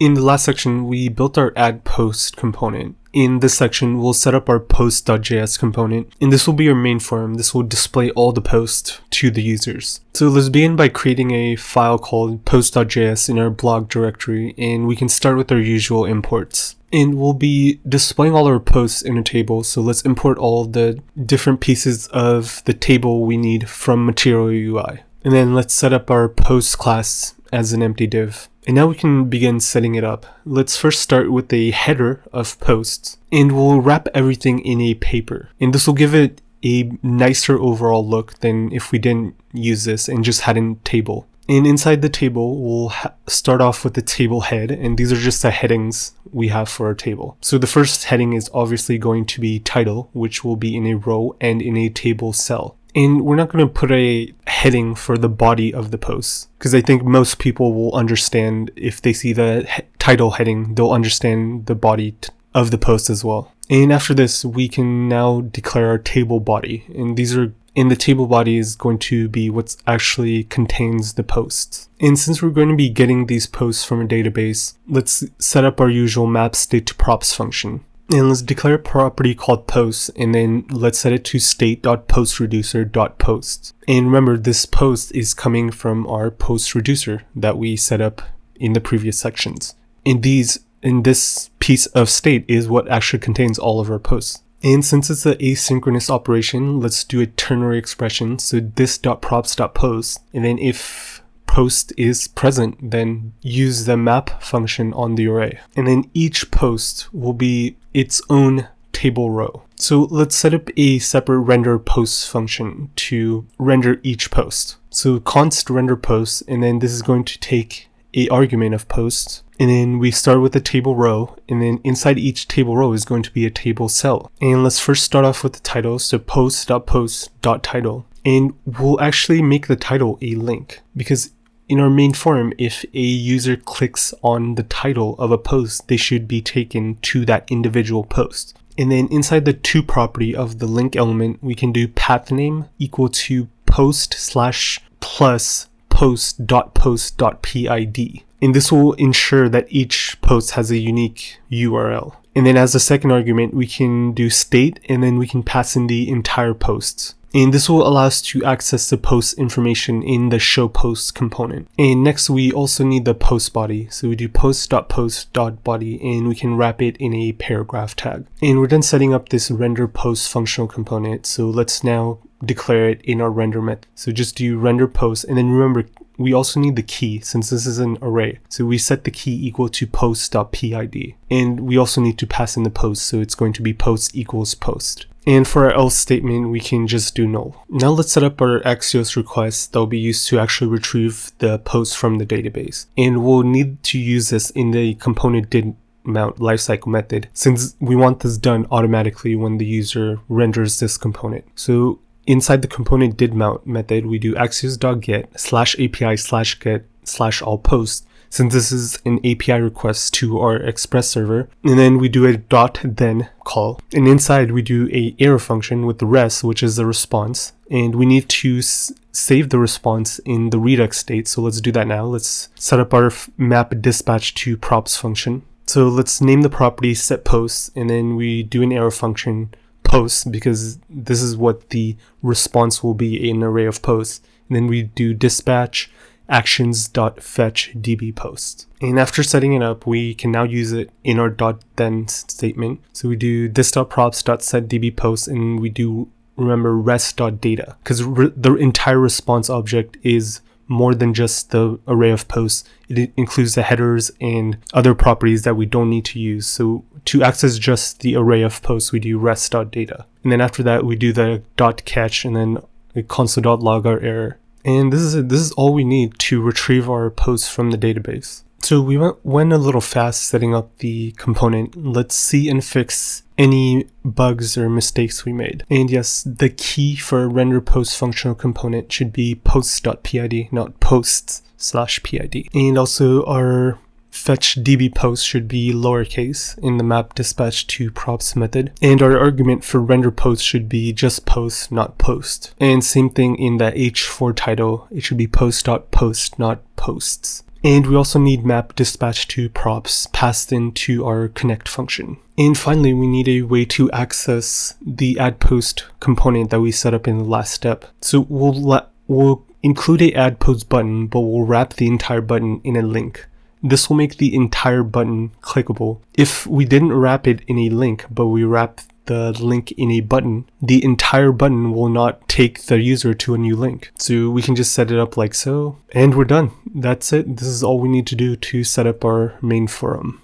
In the last section, we built our add post component. In this section, we'll set up our post.js component, and this will be our main form. This will display all the posts to the users. So let's begin by creating a file called post.js in our blog directory, and we can start with our usual imports. And we'll be displaying all our posts in a table, so let's import all the different pieces of the table we need from Material UI. And then let's set up our post class as an empty div. And now we can begin setting it up. Let's first start with a header of posts, and we'll wrap everything in a paper. And this will give it a nicer overall look than if we didn't use this and just had a table. And inside the table, we'll start off with the table head, and these are just the headings we have for our table. So the first heading is obviously going to be title, which will be in a row and in a table cell. And we're not going to put a heading for the body of the post, because I think most people will understand if they see the title heading, they'll understand the body of the post as well. And after this, we can now declare our table body. And the table body is going to be what actually contains the posts. And since we're going to be getting these posts from a database, let's set up our usual map state to props function. And let's declare a property called post, and then let's set it to state.postReducer.post. And remember, this post is coming from our post reducer that we set up in the previous sections. And this piece of state is what actually contains all of our posts. And since it's an asynchronous operation, let's do a ternary expression. So this.props.post, and then if post is present, then use the map function on the array. And then each post will be its own table row. So let's set up a separate render post function to render each post. So const render post, and then this is going to take a argument of post. And then we start with a table row, and then inside each table row is going to be a table cell. And let's first start off with the title, so post.post.title. And we'll actually make the title a link, because in our main form, if a user clicks on the title of a post, they should be taken to that individual post. And then inside the to property of the link element, we can do path name equal to post/plus post.post.pid. And this will ensure that each post has a unique URL. And then as a second argument, we can do state, and then we can pass in the entire posts. And this will allow us to access the post information in the show post component. And next, we also need the post body. So we do post.post.body, and we can wrap it in a paragraph tag. And we're done setting up this render post functional component. So let's now declare it in our render method. So just do render post, and then remember, we also need the key since this is an array. So we set the key equal to post.pid. And we also need to pass in the post, so it's going to be post equals post. And for our else statement, we can just do null. Now let's set up our Axios request that will be used to actually retrieve the post from the database. And we'll need to use this in the component did mount lifecycle method, since we want this done automatically when the user renders this component. So inside the component did mount method, we do axios.get /API/get/all posts, since this is an API request to our Express server. And then we do a .then call. And inside we do a arrow function with the res, which is the response. And we need to save the response in the Redux state. So let's do that now. Let's set up our map dispatch to props function. So let's name the property set post, and then we do an arrow function post, because this is what the response will be, an array of posts. And then we do dispatch actions.fetch db post. And after setting it up, we can now use it in our .then statement. So we do this.props.set db post, and we do, remember, rest.data, because the entire response object is more than just the array of posts. It includes the headers and other properties that we don't need to use. So to access just the array of posts, we do rest.data. And then after that, we do the .catch, and then the console.log our error. And this is all we need to retrieve our posts from the database. So we went a little fast setting up the component. Let's see and fix any bugs or mistakes we made. And yes, the key for a render post functional component should be posts.pid, not posts/pid. And also our fetch db post should be lowercase in the map dispatch to props method. And our argument for render post should be just post, not post. And same thing in the h4 title, it should be post.post, not posts. And we also need map dispatch to props passed into our connect function. And finally, we need a way to access the add post component that we set up in the last step. So we'll include a add post button, but we'll wrap the entire button in a link. This will make the entire button clickable. If we didn't wrap it in a link, but we wrap the link in a button, the entire button will not take the user to a new link. So we can just set it up like so, and we're done. That's it. This is all we need to do to set up our main forum.